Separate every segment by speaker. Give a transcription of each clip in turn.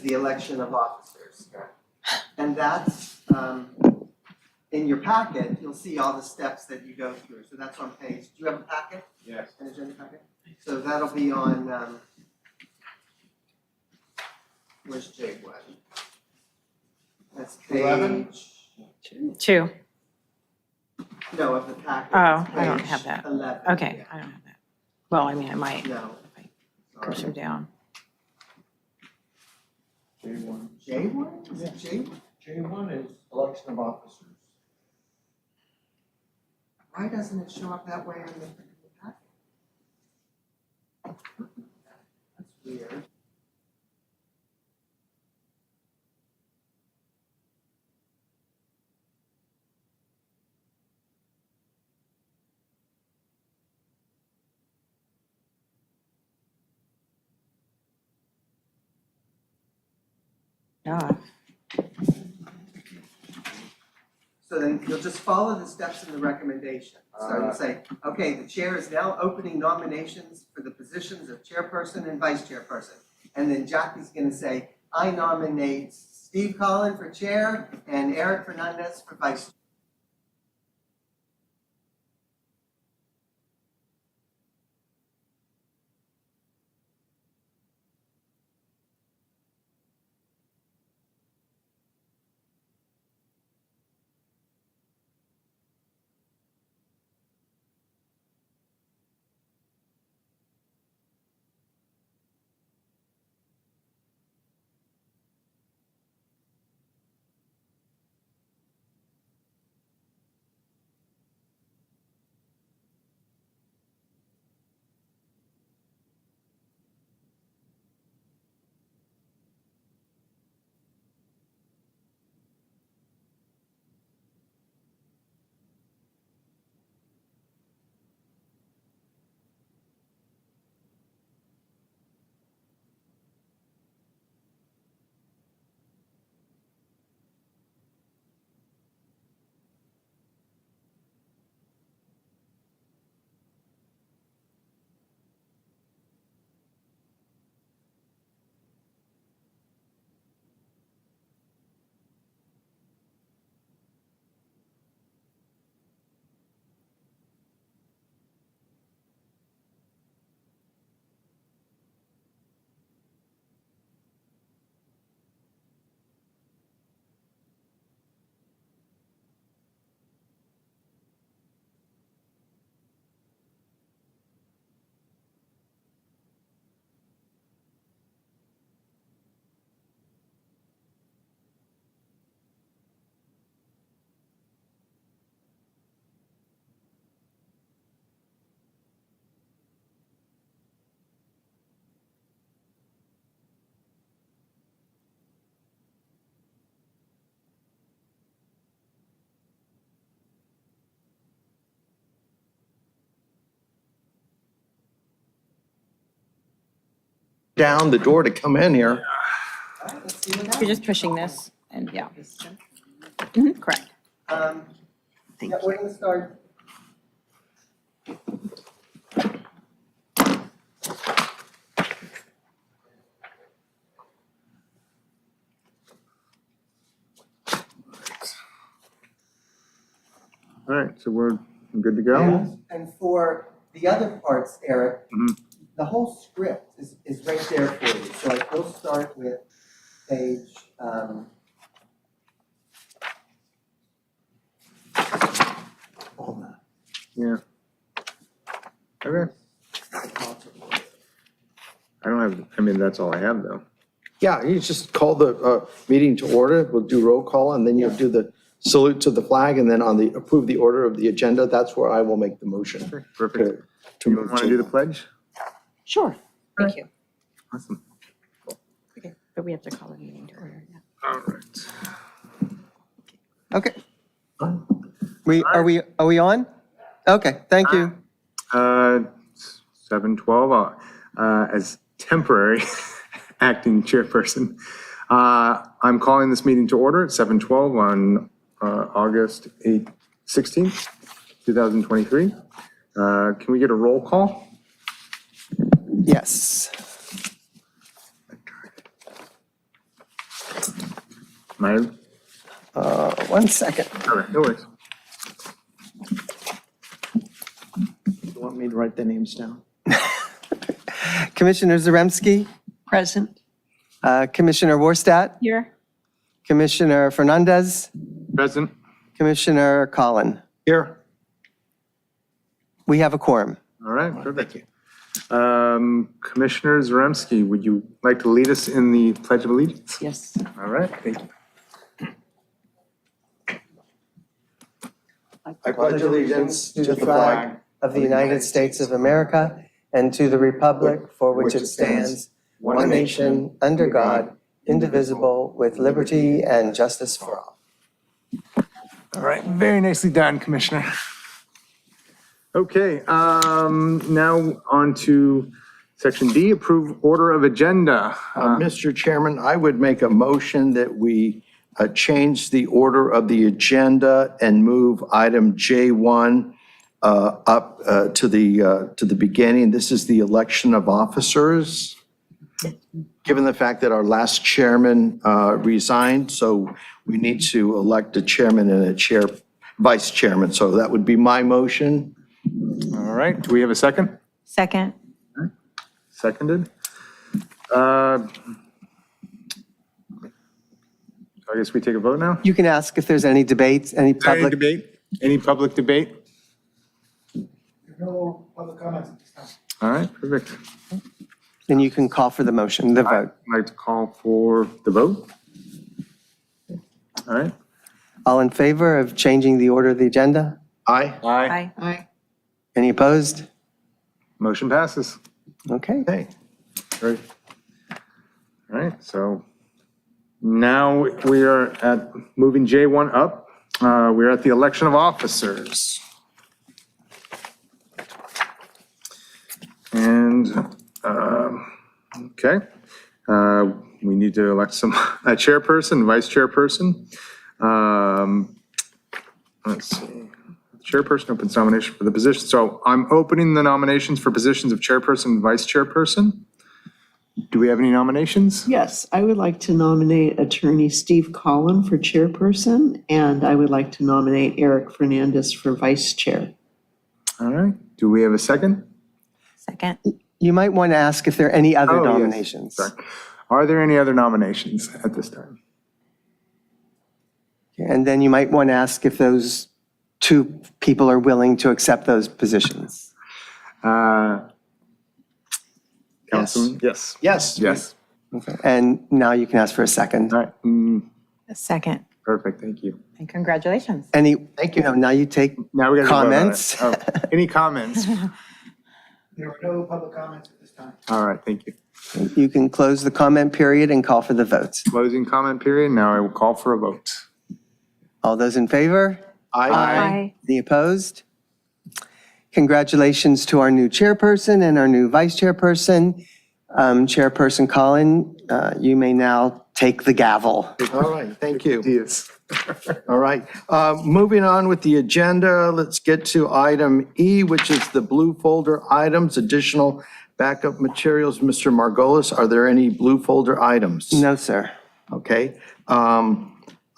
Speaker 1: the election of officers. And that's, in your packet, you'll see all the steps that you go through. So that's on page, do you have a packet?
Speaker 2: Yes.
Speaker 1: An agenda packet? So that'll be on, where's J one? That's
Speaker 2: 11?
Speaker 1: page,
Speaker 3: 2.
Speaker 1: no, of the packet.
Speaker 3: Oh,
Speaker 1: It's
Speaker 3: I don't
Speaker 1: page
Speaker 3: have that.
Speaker 1: 11.
Speaker 3: Okay, I don't have that. Well, I mean, I might,
Speaker 1: No.
Speaker 3: cursor down.
Speaker 2: J1.
Speaker 1: J1? Is it J1?
Speaker 2: J1 is election of officers.
Speaker 1: Why doesn't it show up that way in the packet? That's weird.
Speaker 3: Yeah.
Speaker 1: So then you'll just follow the steps in the recommendation. So you'll say, okay, the chair is now opening nominations for the positions of chairperson and vice chairperson. And then Jackie's gonna say, I nominate Steve Collin for chair and Eric Fernandez for vice chair.
Speaker 2: Down the door to come in here.
Speaker 1: All right, let's see what happens.
Speaker 3: You're just pushing this, and yeah. Correct.
Speaker 1: Yeah, we're gonna start.
Speaker 2: All right, so we're good to go?
Speaker 1: And for the other parts, Eric,
Speaker 2: Mhm.
Speaker 1: the whole script is right there for you. So like we'll start with page,
Speaker 2: Yeah. Okay. I don't have, I mean, that's all I have though.
Speaker 4: Yeah, you just call the meeting to order, we'll do roll call, and then you'll do the salute to the flag, and then on the, approve the order of the agenda, that's where I will make the motion.
Speaker 2: Perfect.
Speaker 4: To
Speaker 2: You
Speaker 4: move
Speaker 2: want to do the pledge?
Speaker 3: Sure. Thank you.
Speaker 2: Awesome.
Speaker 3: Okay, but we have to call a meeting to order. Yeah.
Speaker 2: All right.
Speaker 5: Okay. Are we on? Okay, thank you.
Speaker 2: 7:12, as temporary acting chairperson. I'm calling this meeting to order at 7:12 on August 16th, 2023. Can we get a roll call?
Speaker 5: Yes.
Speaker 2: My,
Speaker 5: 1 second.
Speaker 2: all right, no worries.
Speaker 4: You want me to write the names down?
Speaker 5: Commissioner Zaremski,
Speaker 3: Present.
Speaker 5: Commissioner Worstadt,
Speaker 3: Here.
Speaker 5: Commissioner Fernandez,
Speaker 2: Present.
Speaker 5: Commissioner Collin.
Speaker 4: Here.
Speaker 5: We have a quorum.
Speaker 2: All right, perfect. Commissioner Zaremski, would you like to lead us in the Pledge of Allegiance?
Speaker 3: Yes.
Speaker 2: All right, thank you.
Speaker 4: I pledge allegiance
Speaker 5: to the flag of the United States of America and to the republic for which it stands, one nation, under God, indivisible, with liberty and justice for all.
Speaker 2: All right, very nicely done, Commissioner. Okay, now on to Section D, approve order of agenda.
Speaker 4: Mr. Chairman, I would make a motion that we change the order of the agenda and move item J1 up to the beginning. This is the election of officers. Given the fact that our last chairman resigned, so we need to elect a chairman and a vice chairman. So that would be my motion.
Speaker 2: All right, do we have a second?
Speaker 3: Second.
Speaker 2: Seconded. I guess we take a vote now?
Speaker 5: You can ask if there's any debates, any
Speaker 2: Is there any
Speaker 5: public.
Speaker 2: debate? Any public debate?
Speaker 6: No public comments at this time.
Speaker 2: All right, perfect.
Speaker 5: Then you can call for the motion, the vote.
Speaker 2: I'd like to call for the vote. All right.
Speaker 5: All in favor of changing the order of the agenda?
Speaker 4: Aye.
Speaker 2: Aye.
Speaker 3: Aye.
Speaker 5: Any opposed?
Speaker 2: Motion passes.
Speaker 5: Okay.
Speaker 4: Okay.
Speaker 2: Great. All right, so now we are at moving J1 up. We're at the election of officers. And, okay, we need to elect a chairperson, vice chairperson. Let's see. Chairperson opens nomination for the position. So I'm opening the nominations for positions of chairperson and vice chairperson. Do we have any nominations?
Speaker 7: Yes, I would like to nominate Attorney Steve Collin for chairperson, and I would like to nominate Eric Fernandez for vice chair.
Speaker 2: All right. Do we have a second?
Speaker 3: Second.
Speaker 5: You might want to ask if there are any other
Speaker 2: Oh, yes.
Speaker 5: nominations.
Speaker 2: Sorry. Are there any other nominations at this time?
Speaker 5: And then you might want to ask if those two people are willing to accept those positions.
Speaker 2: Councilman? Yes.
Speaker 4: Yes.
Speaker 2: Yes.
Speaker 5: Okay. And now you can ask for a second.
Speaker 2: All right.
Speaker 3: Second.
Speaker 2: Perfect. Thank you.
Speaker 3: And congratulations.
Speaker 5: Any, thank you. Now you take
Speaker 2: Now we got to
Speaker 5: comments.
Speaker 2: Any comments?
Speaker 6: There were no public comments at this time.
Speaker 2: All right. Thank you.
Speaker 5: You can close the comment period and call for the votes.
Speaker 2: Closing comment period. Now I will call for a vote.
Speaker 5: All those in favor?
Speaker 3: Aye.
Speaker 5: Any opposed? Congratulations to our new chairperson and our new vice chairperson. Chairperson Collin, you may now take the gavel.
Speaker 4: All right, thank you.
Speaker 2: Yes.
Speaker 4: All right, moving on with the agenda, let's get to item E, which is the blue folder items, additional backup materials. Mr. Margolis, are there any blue folder items?
Speaker 5: No, sir.
Speaker 4: Okay.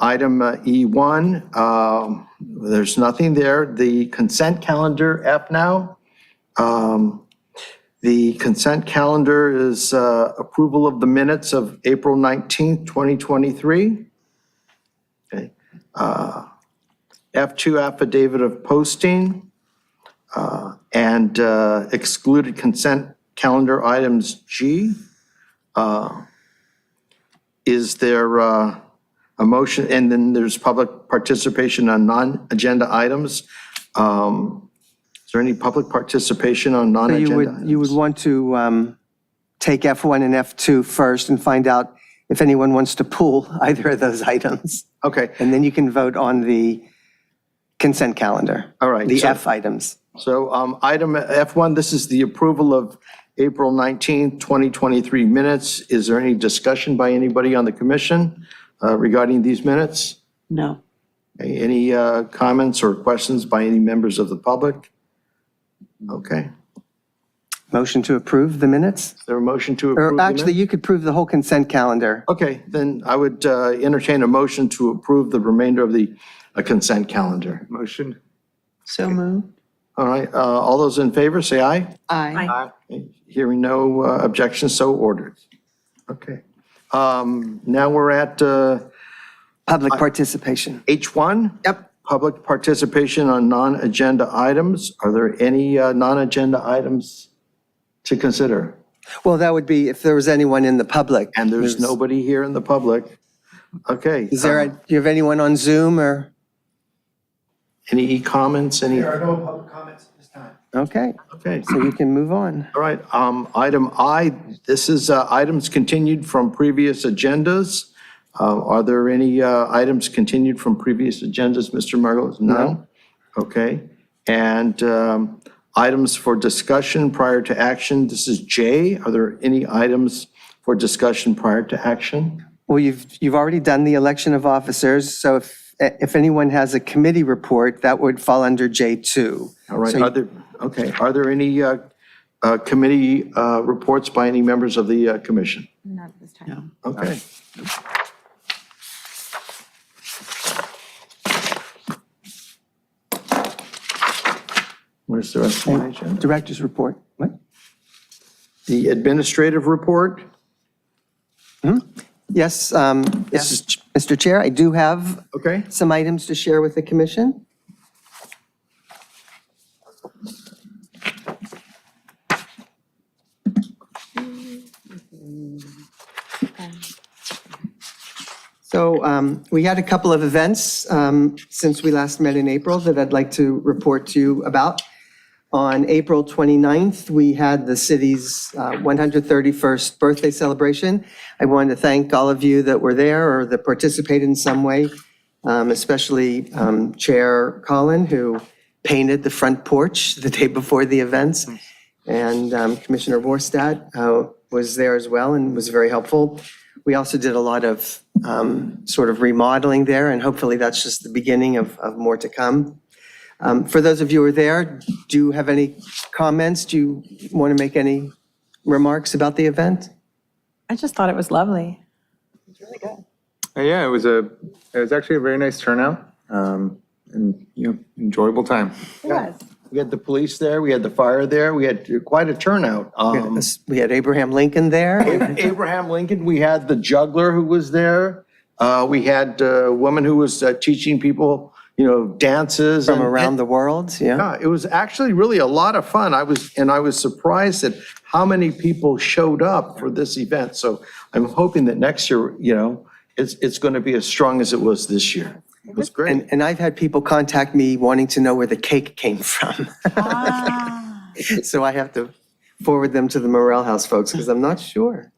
Speaker 4: Item E1, there's nothing there. The consent calendar, F now. The consent calendar is approval of the minutes of April 19th, 2023. Okay. F2, affidavit of posting, and excluded consent calendar items G. Is there a motion, and then there's public participation on non-agenda items. Is there any public participation on
Speaker 5: So
Speaker 4: non-agenda items?
Speaker 5: you would want to take F1 and F2 first and find out if anyone wants to pull either of those items.
Speaker 4: Okay,
Speaker 5: And then you can vote on the consent calendar.
Speaker 4: all right.
Speaker 5: The
Speaker 4: so-
Speaker 5: F items.
Speaker 4: So item F1, this is the approval of April 19th, 2023 minutes. Is there any discussion by anybody on the commission regarding these minutes?
Speaker 7: No.
Speaker 4: Any comments or questions by any members of the public? Okay.
Speaker 5: Motion to approve the minutes?
Speaker 4: Is there a motion to approve?
Speaker 5: Or
Speaker 4: the
Speaker 5: actually,
Speaker 4: minutes?
Speaker 5: you could approve the whole consent calendar.
Speaker 4: Okay, then I would entertain a motion to approve the remainder of the consent calendar.
Speaker 2: Motion?
Speaker 7: So moved.
Speaker 4: All right, all those in favor, say aye.
Speaker 7: Aye.
Speaker 4: Hearing no objections, so ordered. Okay. Now we're at
Speaker 5: Public participation.
Speaker 4: H1.
Speaker 5: Yep.
Speaker 4: Public participation on non-agenda items. Are there any non-agenda items to consider?
Speaker 5: Well, that would be if there was anyone in the public.
Speaker 4: And there's nobody here in the public. Okay.
Speaker 5: Is there, do you have anyone on Zoom or?
Speaker 4: Any comments, any?
Speaker 6: There are no public comments at this time.
Speaker 5: Okay,
Speaker 4: Okay.
Speaker 5: so you can move on.
Speaker 4: All right, item I, this is items continued from previous agendas. Are there any items continued from previous agendas, Mr. Margolis? No. Okay, and items for discussion prior to action, this is J. Are there any items for discussion prior to action?
Speaker 5: Well, you've already done the election of officers, so if anyone has a committee report, that would fall under J2.
Speaker 4: All right,
Speaker 5: So-
Speaker 4: are there any committee reports by any members of the commission?
Speaker 3: Not this time.
Speaker 4: Okay. Where's the rest of the agenda?
Speaker 5: Director's report. What?
Speaker 4: The administrative report?
Speaker 5: Yes, yes, Mr. Chair, I do have
Speaker 4: Okay.
Speaker 5: some items to share with the commission. So we had a couple of events since we last met in April that I'd like to report to you about. On April 29th, we had the city's 131st birthday celebration. I wanted to thank all of you that were there or that participated in some way, especially Chair Collin, who painted the front porch the day before the events. And Commissioner Vorstadt was there as well and was very helpful. We also did a lot of sort of remodeling there, and hopefully that's just the beginning of more to come. For those of you who are there, do you have any comments? Do you want to make any remarks about the event?
Speaker 3: I just thought it was lovely.
Speaker 2: Yeah, it was actually a very nice turnout, and, enjoyable time.
Speaker 3: It was.
Speaker 4: We had the police there, we had the fire there, we had quite a turnout.
Speaker 5: We had Abraham Lincoln there.
Speaker 4: Abraham Lincoln, we had the juggler who was there. We had a woman who was teaching people, dances.
Speaker 5: From around the world, yeah.
Speaker 4: Yeah, it was actually really a lot of fun. I was surprised at how many people showed up for this event. So I'm hoping that next year, it's going to be as strong as it was this year. It was great.
Speaker 5: And I've had people contact me wanting to know where the cake came from. So I have to forward them to the Morel House folks because I'm not sure.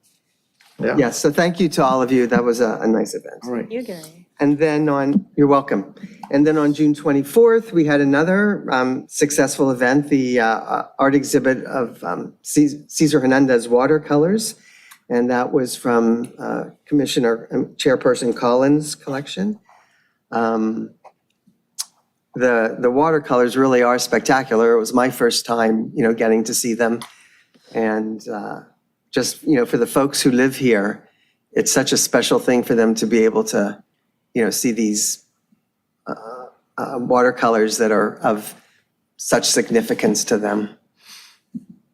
Speaker 4: Yeah.
Speaker 5: Yes, so thank you to all of you. That was a nice event.
Speaker 4: All right.
Speaker 3: You, Gary.
Speaker 5: And then you're welcome. And then on June 24th, we had another successful event, the art exhibit of Cesar Hernandez watercolors. And that was from Chairperson Collins' collection. The watercolors really are spectacular. It was my first time, getting to see them. And just, for the folks who live here, it's such a special thing for them to be able to, see these watercolors that are of such significance to them.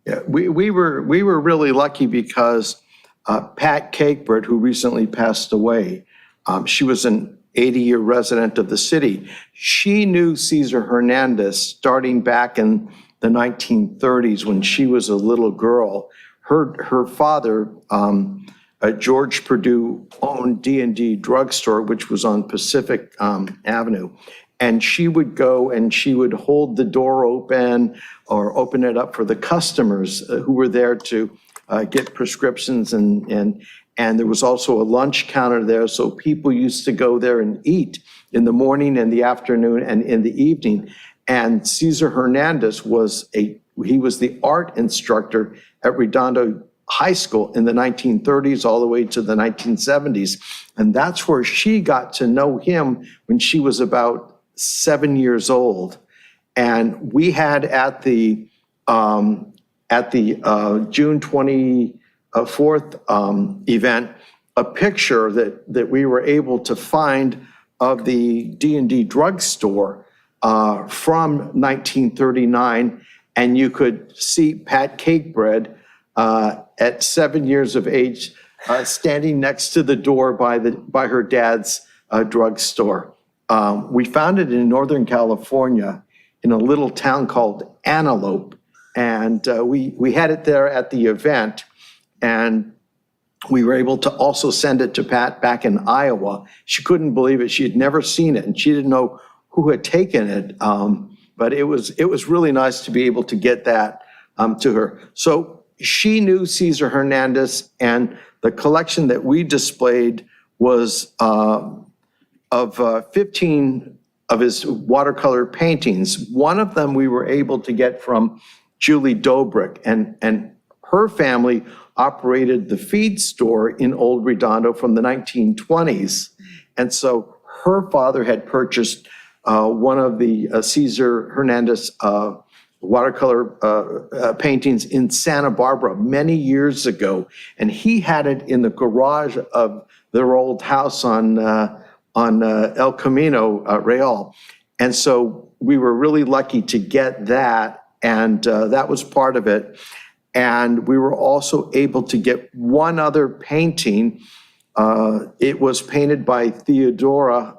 Speaker 4: Yeah, we were really lucky because Pat Cakebird, who recently passed away, she was an 80-year resident of the city. She knew Cesar Hernandez starting back in the 1930s when she was a little girl. Her father, George Perdue, owned D&D Drugstore, which was on Pacific Avenue. And she would go and she would hold the door open or open it up for the customers who were there to get prescriptions. And there was also a lunch counter there. So people used to go there and eat in the morning and the afternoon and in the evening. And Cesar Hernandez was the art instructor at Redondo High School in the 1930s all the way to the 1970s. And that's where she got to know him when she was about 7 years old. And we had at the at the June 24th event, a picture that we were able to find of the D&D drugstore from 1939, and you could see Pat Cakebread at 7 years of age standing next to the door by her dad's drugstore. We found it in Northern California in a little town called Antelope, and we had it there at the event, and we were able to also send it to Pat back in Iowa. She couldn't believe it. She had never seen it, and she didn't know who had taken it. But it was really nice to be able to get that to her. So she knew Cesar Hernandez, and the collection that we displayed was of 15 of his watercolor paintings. One of them we were able to get from Julie Dobrik, and her family operated the feed store in Old Redondo from the 1920s. And so her father had purchased one of the Cesar Hernandez watercolor paintings in Santa Barbara many years ago. And he had it in the garage of their old house on El Camino Real. And so we were really lucky to get that, and that was part of it. And we were also able to get one other painting. It was painted by Theodora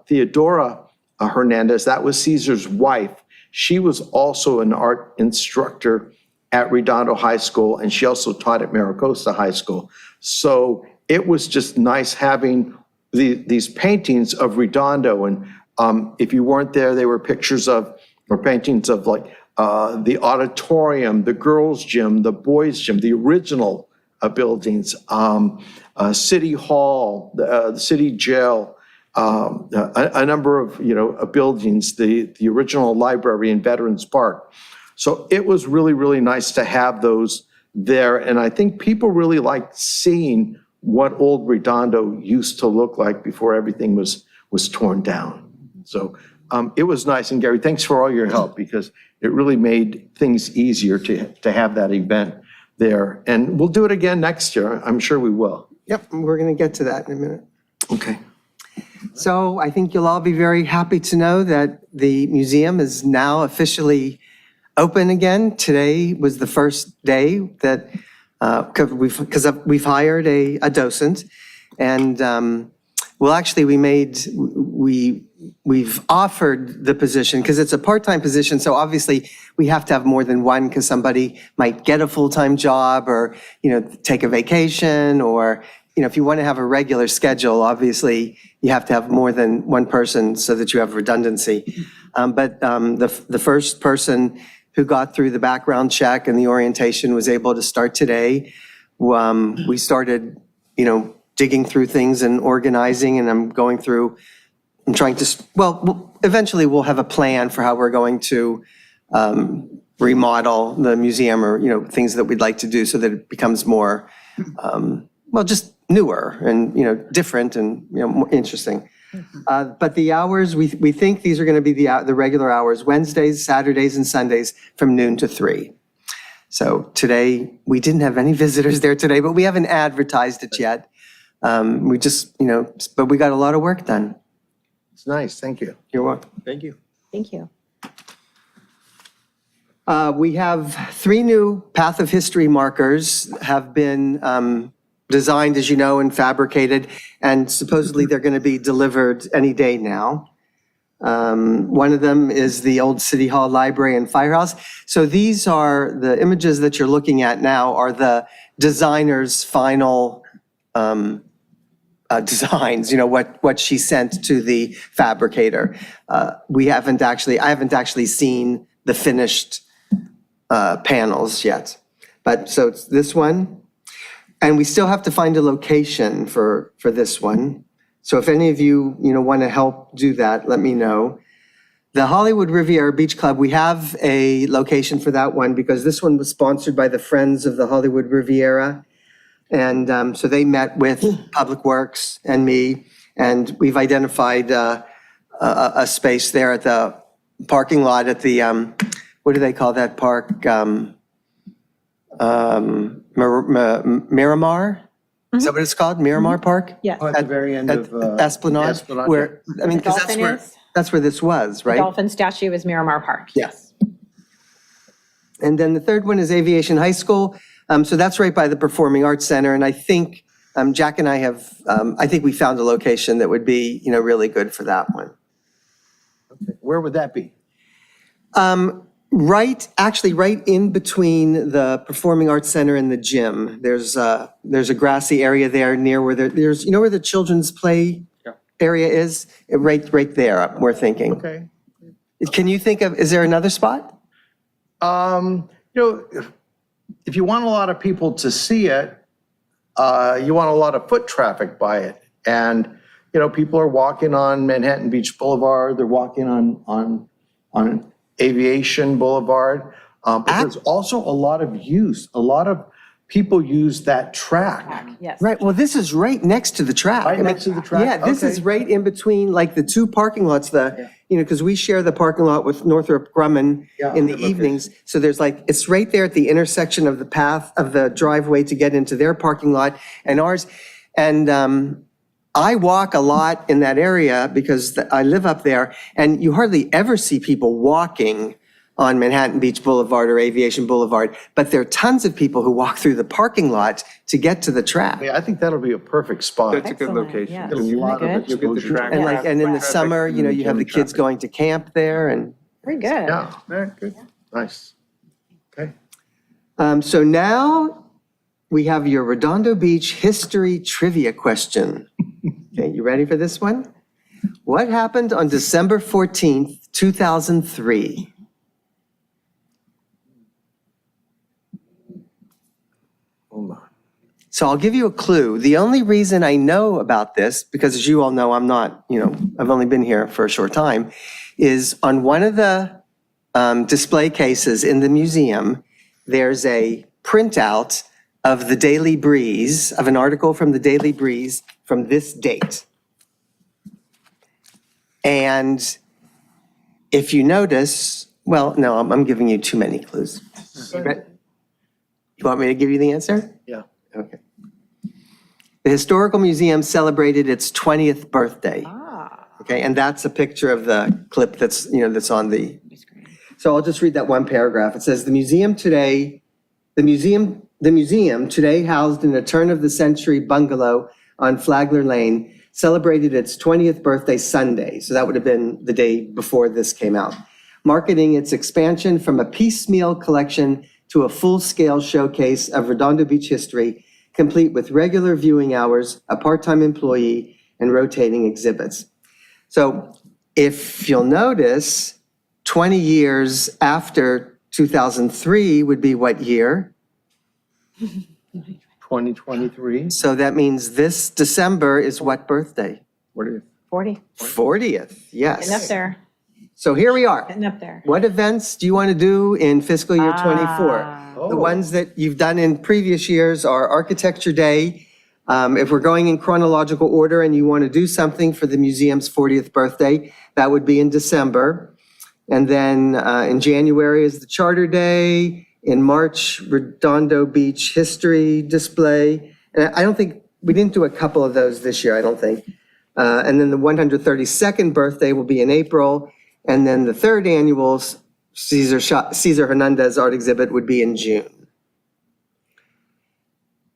Speaker 4: Hernandez. That was Cesar's wife. She was also an art instructor at Redondo High School, and she also taught at Maricosta High School. So it was just nice having these paintings of Redondo. And if you weren't there, they were pictures of, or paintings of, like the auditorium, the girls' gym, the boys' gym, the original buildings, City Hall, the City Jail, a number of buildings, the original library in Veterans Park. So it was really, really nice to have those there. And I think people really liked seeing what Old Redondo used to look like before everything was torn down. So it was nice. And Gary, thanks for all your help, because it really made things easier to have that event there. And we'll do it again next year. I'm sure we will.
Speaker 5: Yep, we're going to get to that in a minute.
Speaker 4: Okay.
Speaker 5: So I think you'll all be very happy to know that the museum is now officially open again. Today was the first day that, because we've hired a docent, and well, actually we've offered the position because it's a part-time position. So obviously we have to have more than one, because somebody might get a full-time job or, take a vacation, or, if you want to have a regular schedule, obviously you have to have more than one person so that you have redundancy. But the first person who got through the background check and the orientation was able to start today. We started, digging through things and organizing, and I'm trying to, eventually we'll have a plan for how we're going to remodel the museum, or, things that we'd like to do so that it becomes more, just newer and, different and, more interesting. But the hours, we think these are going to be the regular hours, Wednesdays, Saturdays, and Sundays from noon to 3. So today, we didn't have any visitors there today, but we haven't advertised it yet. We just, but we got a lot of work done.
Speaker 4: It's nice. Thank you.
Speaker 5: You're welcome.
Speaker 2: Thank you.
Speaker 3: Thank you.
Speaker 5: We have 3 new Path of History markers have been designed, as you know, and fabricated, and supposedly they're going to be delivered any day now. One of them is the old City Hall Library and Firehouse. So these are the images that you're looking at now are the designer's final designs, what she sent to the fabricator. I haven't actually seen the finished panels yet. But so it's this one. And we still have to find a location for this one. So if any of you, want to help do that, let me know. The Hollywood Riviera Beach Club, we have a location for that one because this one was sponsored by the Friends of the Hollywood Riviera. And so they met with Public Works and me, and we've identified a space there at the parking lot at the, what do they call that park? Miramar? Is that what it's called? Miramar Park?
Speaker 3: Yes.
Speaker 4: At the very end
Speaker 5: At
Speaker 4: of.
Speaker 5: Esplanade,
Speaker 4: Esplanade,
Speaker 5: where, I mean, because
Speaker 3: Dolphin is?
Speaker 5: that's where this was,
Speaker 3: The
Speaker 5: right?
Speaker 3: dolphin statue is Miramar Park.
Speaker 5: Yes. And then the third one is Aviation High School. So that's right by the Performing Arts Center. And I think Jack and I have, I think we found a location that would be, really good for that one.
Speaker 4: Where would that be?
Speaker 5: Actually right in between the Performing Arts Center and the gym. There's a grassy area there near where there's, where the children's play area is? Right there, we're thinking.
Speaker 4: Okay.
Speaker 5: Can you think of, is there another spot?
Speaker 4: If you want a lot of people to see it, you want a lot of foot traffic by it. And, people are walking on Manhattan Beach Boulevard, they're walking on Aviation Boulevard. But there's also a lot of people use that track.
Speaker 3: Yes.
Speaker 5: Right, well, this is right next to the track.
Speaker 4: Right
Speaker 5: I mean,
Speaker 4: next to the track?
Speaker 5: Yeah, this is
Speaker 4: Okay.
Speaker 5: right in between, like, the two parking lots, because we share the parking lot with Northrop Grumman
Speaker 4: Yeah,
Speaker 5: in the
Speaker 4: good location.
Speaker 5: evenings. So there's it's right there at the intersection of the path of the driveway to get into their parking lot and ours. And I walk a lot in that area because I live up there, and you hardly ever see people walking on Manhattan Beach Boulevard or Aviation Boulevard, but there are tons of people who walk through the parking lot to get to the track.
Speaker 4: Yeah, I think that'll be a perfect spot.
Speaker 2: That's a good
Speaker 3: Excellent,
Speaker 2: location.
Speaker 3: yes.
Speaker 4: Get a lot of
Speaker 3: Isn't that good?
Speaker 2: You'll get the track.
Speaker 5: And in the
Speaker 2: traffic
Speaker 5: summer,
Speaker 2: and
Speaker 5: you have the
Speaker 2: gym
Speaker 5: kids
Speaker 2: traffic.
Speaker 5: going to camp there and.
Speaker 3: Very good.
Speaker 4: Yeah, good, nice. Okay.
Speaker 5: So now we have your Redondo Beach history trivia question. Okay, you ready for this one? What happened on December 14th, 2003?
Speaker 4: Hold on.
Speaker 5: So I'll give you a clue. The only reason I know about this, because as you all know, I'm not, I've only been here for a short time, is on one of the display cases in the museum, there's a printout of the Daily Breeze, of an article from the Daily Breeze from this date. And if you notice, well, no, I'm giving you too many clues. You want me to give you the answer?
Speaker 4: Yeah.
Speaker 5: Okay. The Historical Museum celebrated its 20th birthday. Okay, and that's a picture of the clip that's on the. So I'll just read that one paragraph. It says, the museum today housed in a turn-of-the-century bungalow on Flagler Lane celebrated its 20th birthday Sunday. So that would have been the day before this came out. Marketing its expansion from a piecemeal collection to a full-scale showcase of Redondo Beach history, complete with regular viewing hours, a part-time employee, and rotating exhibits. So if you'll notice, 20 years after 2003 would be what year?
Speaker 4: 2023.
Speaker 5: So that means this December is what birthday?
Speaker 2: What do you?
Speaker 3: 40.
Speaker 5: 40th, yes.
Speaker 3: Getting up there.
Speaker 5: So here we are.
Speaker 3: Getting up there.
Speaker 5: What events do you want to do in fiscal year '24?
Speaker 3: Ah.
Speaker 5: The ones that you've done in previous years are Architecture Day. If we're going in chronological order and you want to do something for the museum's 40th birthday, that would be in December. And then in January is the Charter Day. In March, Redondo Beach History Display. And I don't think, we didn't do a couple of those this year, I don't think. And then the 132nd birthday will be in April. And then the third annual Cesar Hernandez art exhibit would be in June.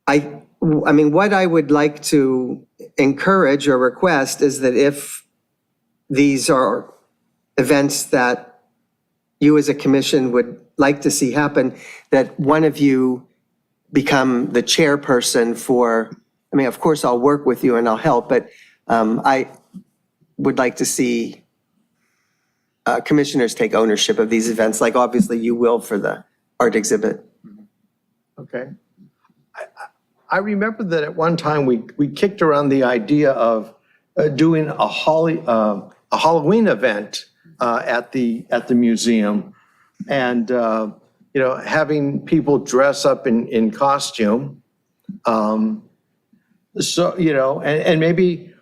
Speaker 5: I mean, what I would like to encourage or request is that if these are events that you as a commission would like to see happen, that one of you become the chairperson for, I mean, of course, I'll work with you and I'll help, but I would like to see commissioners take ownership of these events, like obviously you will for the art exhibit.
Speaker 4: Okay. I remember that at one time we kicked around the idea of doing a Halloween event at the museum, and having people dress up in costume. So and maybe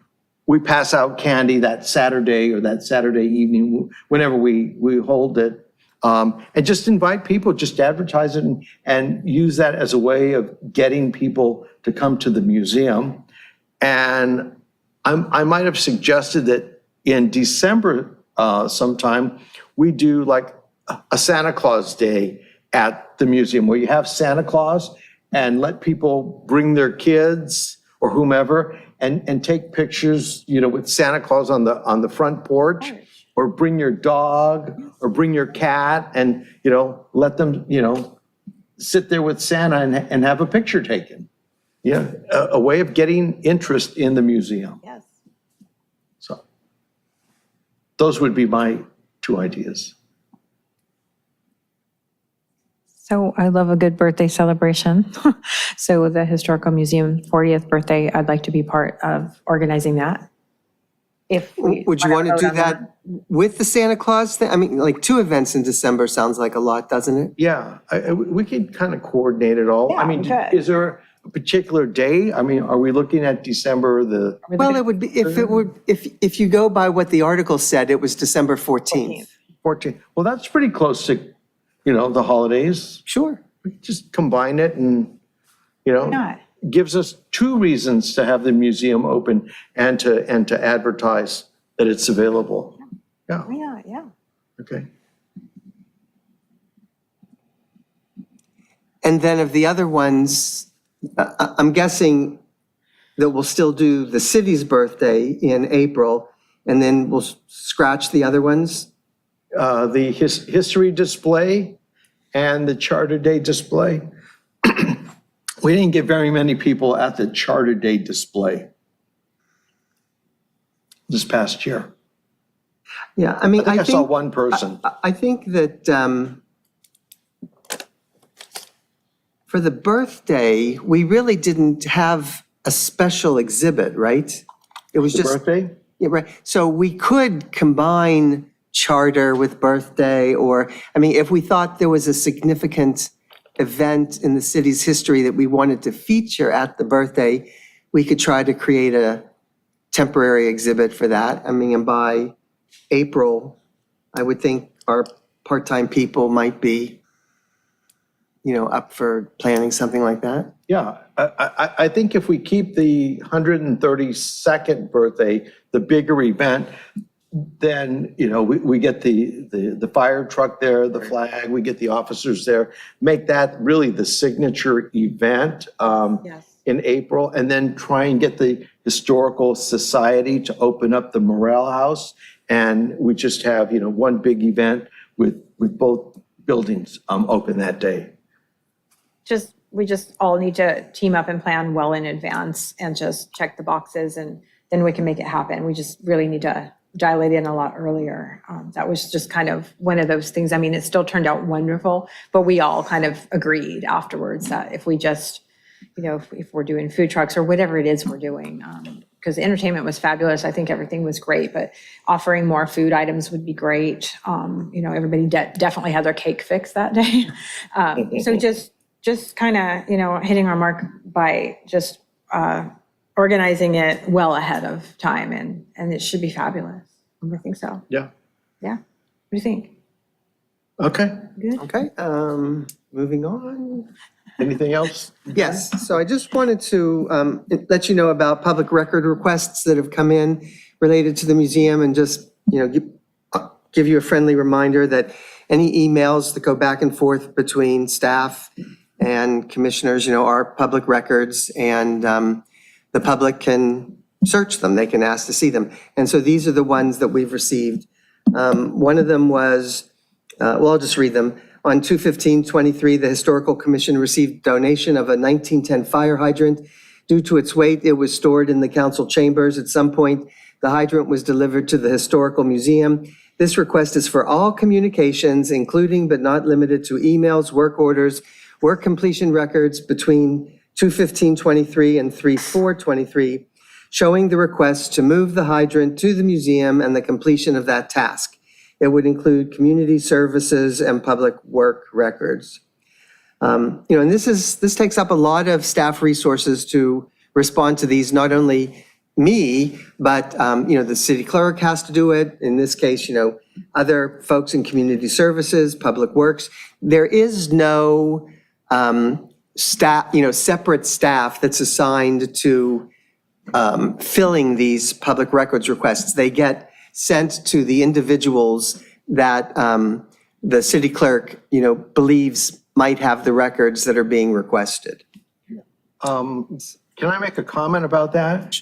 Speaker 4: we pass out candy that Saturday or that Saturday evening whenever we hold it. And just invite people, just advertise it and use that as a way of getting people to come to the museum. And I might have suggested that in December sometime, we do like a Santa Claus Day at the museum where you have Santa Claus and let people bring their kids or whomever and take pictures, with Santa Claus on the front porch, or bring your dog or bring your cat and, let them, sit there with Santa and have a picture taken. Yeah, a way of getting interest in the museum.
Speaker 3: Yes.
Speaker 4: So those would be my 2 ideas.
Speaker 8: So I love a good birthday celebration. So the Historical Museum 40th birthday, I'd like to be part of organizing that.
Speaker 5: Would you want to do that with the Santa Claus thing? I mean, like 2 events in December sounds like a lot, doesn't it?
Speaker 4: Yeah, we could kind of coordinate it all. I
Speaker 8: Yeah,
Speaker 4: mean,
Speaker 8: we could.
Speaker 4: is there a particular day? I mean, are we looking at December
Speaker 5: Well, it would be, if you go by what the article said, it was December 14th.
Speaker 4: 14th? Well, that's pretty close to, the holidays.
Speaker 5: Sure.
Speaker 4: We could just combine it and,
Speaker 8: not?
Speaker 4: gives us 2 reasons to have the museum open and to advertise that it's available. Yeah,
Speaker 8: Yeah, yeah.
Speaker 4: okay.
Speaker 5: And then of the other ones, I'm guessing that we'll still do the city's birthday in April, and then we'll scratch the other ones.
Speaker 4: The history display and the Charter Day display. We didn't get very many people at the Charter Day display this past year.
Speaker 5: Yeah, I mean,
Speaker 4: I saw one person.
Speaker 5: I think that for the birthday, we really didn't have a special exhibit, right? It was
Speaker 4: The
Speaker 5: just.
Speaker 4: birthday?
Speaker 5: Yeah, right. So we could combine charter with birthday, or, I mean, if we thought there was a significant event in the city's history that we wanted to feature at the birthday, we could try to create a temporary exhibit for that. I mean, and by April, I would think our part-time people might be, up for planning something like that.
Speaker 4: Yeah, I think if we keep the 132nd birthday, the bigger event, then, we get the fire truck there, the flag, we get the officers there, make that really the signature event
Speaker 8: Yes.
Speaker 4: in April, and then try and get the Historical Society to open up the Morale House. And we just have, one big event with both buildings open that day.
Speaker 8: We just all need to team up and plan well in advance and just check the boxes, and then we can make it happen. We just really need to dial it in a lot earlier. That was just kind of one of those things. I mean, it still turned out wonderful, but we all kind of agreed afterwards that if we just, if we're doing food trucks or whatever it is we're doing, because the entertainment was fabulous. I think everything was great, but offering more food items would be great. Everybody definitely had their cake fixed that day. So just kind of, hitting our mark by just organizing it well ahead of time, and it should be fabulous. I think so.
Speaker 4: Yeah.
Speaker 8: Yeah. What do you think?
Speaker 4: Okay.
Speaker 8: Good?
Speaker 5: Okay, moving on.
Speaker 4: Anything else?
Speaker 5: Yes, so I just wanted to let you know about public record requests that have come in related to the museum, and just, give you a friendly reminder that any emails that go back and forth between staff and commissioners, are public records, and the public can search them. They can ask to see them. And so these are the ones that we've received. One of them was, I'll just read them. On 2/15/23, the Historical Commission received donation of a 1910 fire hydrant. Due to its weight, it was stored in the council chambers. At some point, the hydrant was delivered to the Historical Museum. This request is for all communications, including but not limited to emails, work orders, work completion records between 2/15/23 and 3/4/23, showing the request to move the hydrant to the museum and the completion of that task. It would include community services and public work records. And this takes up a lot of staff resources to respond to these, not only me, but, the city clerk has to do it. In this case, other folks in community services, public works. There is no staff, separate staff that's assigned to filling these public records requests. They get sent to the individuals that the city clerk, believes might have the records that are being requested.
Speaker 4: Can I make a comment about that?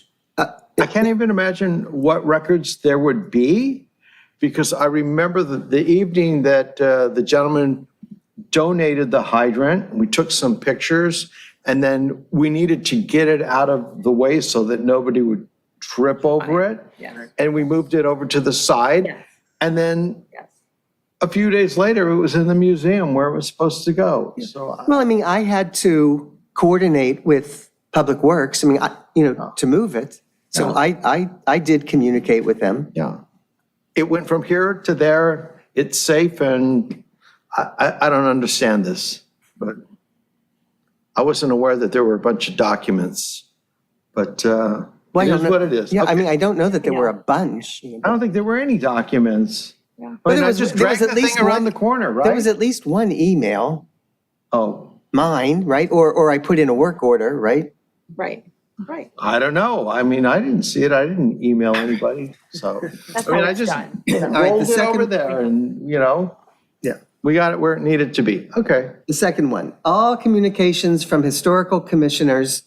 Speaker 4: I can't even imagine what records there would be, because I remember the evening that the gentleman donated the hydrant. We took some pictures, and then we needed to get it out of the way so that nobody would trip over it.
Speaker 8: Yes.
Speaker 4: And we moved it over to the side.
Speaker 8: Yes.
Speaker 4: And then
Speaker 8: Yes.
Speaker 4: a few days later, it was in the museum where it was supposed to go. So
Speaker 5: Well, I had to coordinate with Public Works, to move it. So I did communicate with them.
Speaker 4: yeah, it went from here to there. It's safe, and I don't understand this, but I wasn't aware that there were a bunch of documents. But
Speaker 5: Well, I
Speaker 4: it
Speaker 5: don't
Speaker 4: is
Speaker 5: know-
Speaker 4: what it is.
Speaker 5: Yeah,
Speaker 4: Okay.
Speaker 5: I don't know that there were a bunch.
Speaker 4: I don't think there were any documents.
Speaker 8: Yeah.
Speaker 4: I mean, I
Speaker 5: was-
Speaker 4: just
Speaker 5: there was
Speaker 4: dragged
Speaker 5: at
Speaker 4: the
Speaker 5: least
Speaker 4: thing around
Speaker 5: one-
Speaker 4: the corner, right?
Speaker 5: There was at least one email,
Speaker 4: Oh,
Speaker 5: mine, right? Or I put in a work order, right?
Speaker 8: Right.
Speaker 4: I don't know. I mean, I didn't see it. I didn't email anybody, so.
Speaker 8: That's
Speaker 4: I mean,
Speaker 8: how
Speaker 4: I
Speaker 8: it's
Speaker 4: just
Speaker 8: done.
Speaker 5: All right,
Speaker 4: rolled
Speaker 5: the
Speaker 4: it over
Speaker 5: second,
Speaker 4: there and,
Speaker 5: Yeah.
Speaker 4: we got it where it needed to be. Okay.
Speaker 5: the second one, all communications from historical commissioners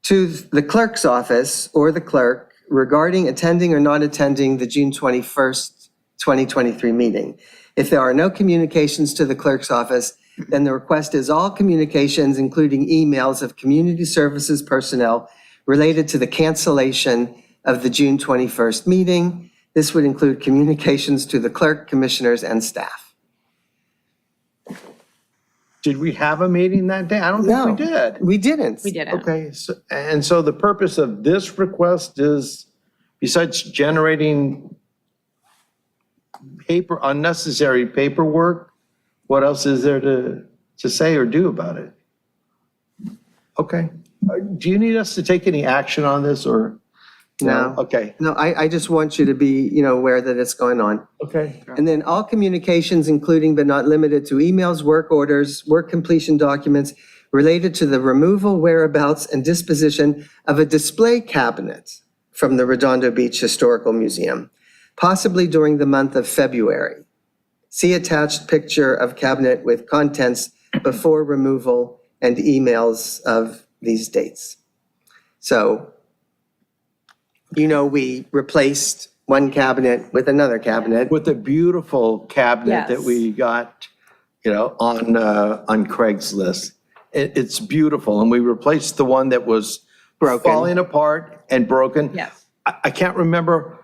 Speaker 5: to the clerk's office or the clerk regarding attending or not attending the June 21st, 2023 meeting. If there are no communications to the clerk's office, then the request is all communications, including emails of community services personnel related to the cancellation of the June 21st meeting. This would include communications to the clerk, commissioners, and staff.
Speaker 4: Did we have a meeting that day? I don't think we
Speaker 5: No.
Speaker 4: did.
Speaker 5: We didn't.
Speaker 8: We didn't.
Speaker 4: Okay, so the purpose of this request is, besides generating unnecessary paperwork, what else is there to say or do about it? Okay. Do you need us to take any action on this, or?
Speaker 5: No.
Speaker 4: Okay,
Speaker 5: No, I just want you to be, aware that it's going on.
Speaker 4: okay.
Speaker 5: And then all communications, including but not limited to emails, work orders, work completion documents related to the removal, whereabouts, and disposition of a display cabinet from the Redondo Beach Historical Museum, possibly during the month of February. See attached picture of cabinet with contents before removal and emails of these dates. So, we replaced one cabinet with another cabinet.
Speaker 4: With the beautiful cabinet that
Speaker 8: Yes.
Speaker 4: we got, on Craigslist. It's beautiful, and we replaced the one that was
Speaker 5: Broken.
Speaker 4: falling apart and broken.
Speaker 8: Yes.
Speaker 4: I can't remember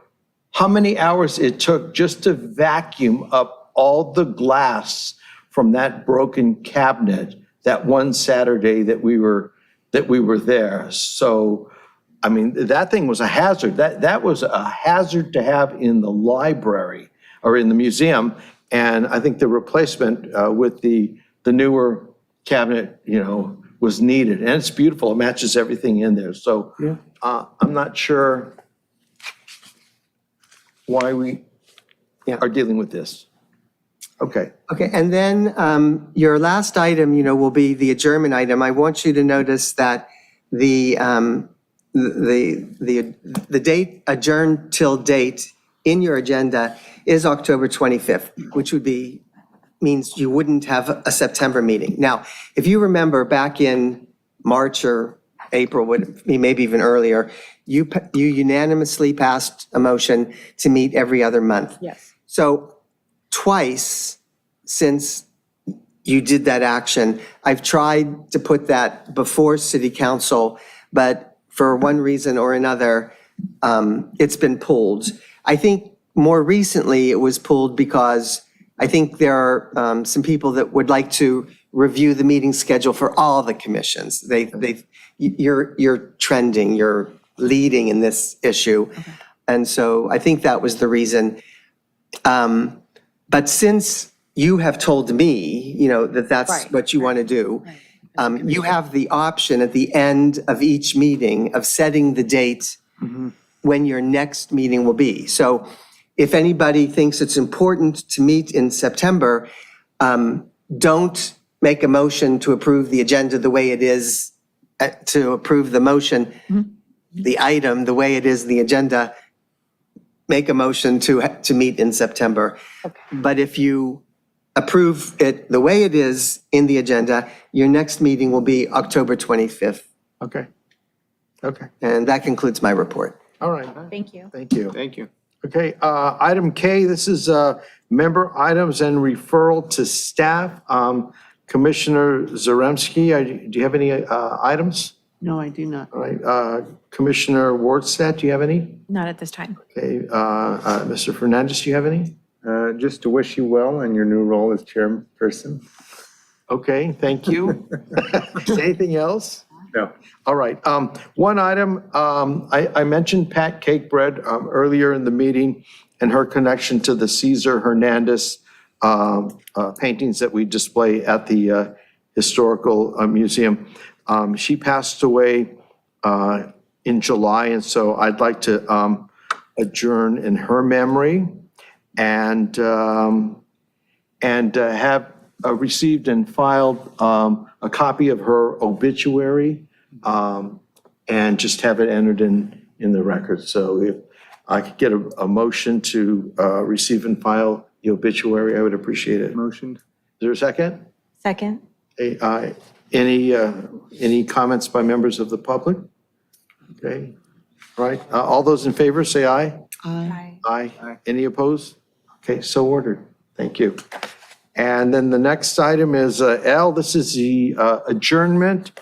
Speaker 4: how many hours it took just to vacuum up all the glass from that broken cabinet that one Saturday that we were there. So, I mean, that thing was a hazard. That was a hazard to have in the library or in the museum. And I think the replacement with the newer cabinet, was needed. And it's beautiful. It matches everything in there. So I'm not sure why we are dealing with this. Okay.
Speaker 5: Okay, and then your last item, will be the adjournment item. I want you to notice that the date adjourned till date in your agenda is October 25th, which means you wouldn't have a September meeting. Now, if you remember back in March or April, maybe even earlier, you unanimously passed a motion to meet every other month.
Speaker 8: Yes.
Speaker 5: So twice since you did that action, I've tried to put that before city council, but for one reason or another, it's been pulled. I think more recently it was pulled because I think there are some people that would like to review the meeting schedule for all the commissions. You're trending, you're leading in this issue. And so I think that was the reason. But since you have told me, that that's
Speaker 8: Right.
Speaker 5: what you want to do, you have the option at the end of each meeting of setting the date when your next meeting will be. So if anybody thinks it's important to meet in September, don't make a motion to approve the agenda the way it is, to approve the motion, the item, the way it is, the agenda. Make a motion to meet in September. But if you approve it the way it is in the agenda, your next meeting will be October 25th.
Speaker 4: Okay. Okay,
Speaker 5: And that concludes my report.
Speaker 4: all right,
Speaker 8: Thank you.
Speaker 4: thank you.
Speaker 2: Thank you.
Speaker 4: Okay, item K, this is member items and referral to staff. Commissioner Zaremski, do you have any items?
Speaker 7: No, I do not.
Speaker 4: All right, Commissioner Wardstadt, do you have any?
Speaker 8: Not at this time.
Speaker 4: Okay, Mr. Fernandez, do you have any?
Speaker 2: Just to wish you well in your new role as chairperson.
Speaker 4: Okay, thank you. Anything else?
Speaker 2: No.
Speaker 4: All right, one item, I mentioned Pat Cakebread earlier in the meeting and her connection to the Cesar Hernandez paintings that we display at the Historical Museum. She passed away in July, and so I'd like to adjourn in her memory and have received and filed a copy of her obituary and just have it entered in the record. So if I could get a motion to receive and file the obituary, I would appreciate it. Is
Speaker 2: Motioned.
Speaker 4: there a second?
Speaker 8: Second?
Speaker 4: Any comments by members of the public? Okay, all right. All those in favor, say aye.
Speaker 7: Aye.
Speaker 4: Aye. Any opposed? Okay, so ordered. Thank you. And then the next item is L. This is the adjournment.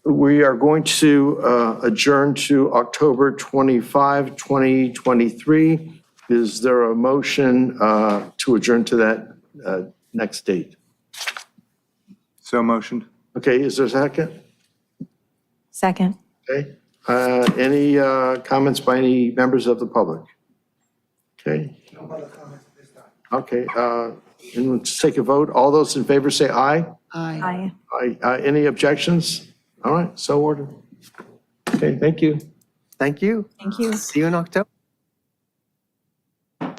Speaker 4: We are going to adjourn to October 25, 2023. Is there a motion to adjourn to that next date?
Speaker 2: So motioned.
Speaker 4: Okay, is there a second?
Speaker 8: Second.
Speaker 4: Okay. Any comments by any members of the public? Okay.
Speaker 6: No other comments at this time.
Speaker 4: Okay, and let's take a vote. All those in favor say aye.
Speaker 7: Aye.
Speaker 8: Aye.
Speaker 4: Any objections? All right, so ordered. Okay, thank you.
Speaker 5: Thank you.
Speaker 8: Thank you.
Speaker 5: See you in October.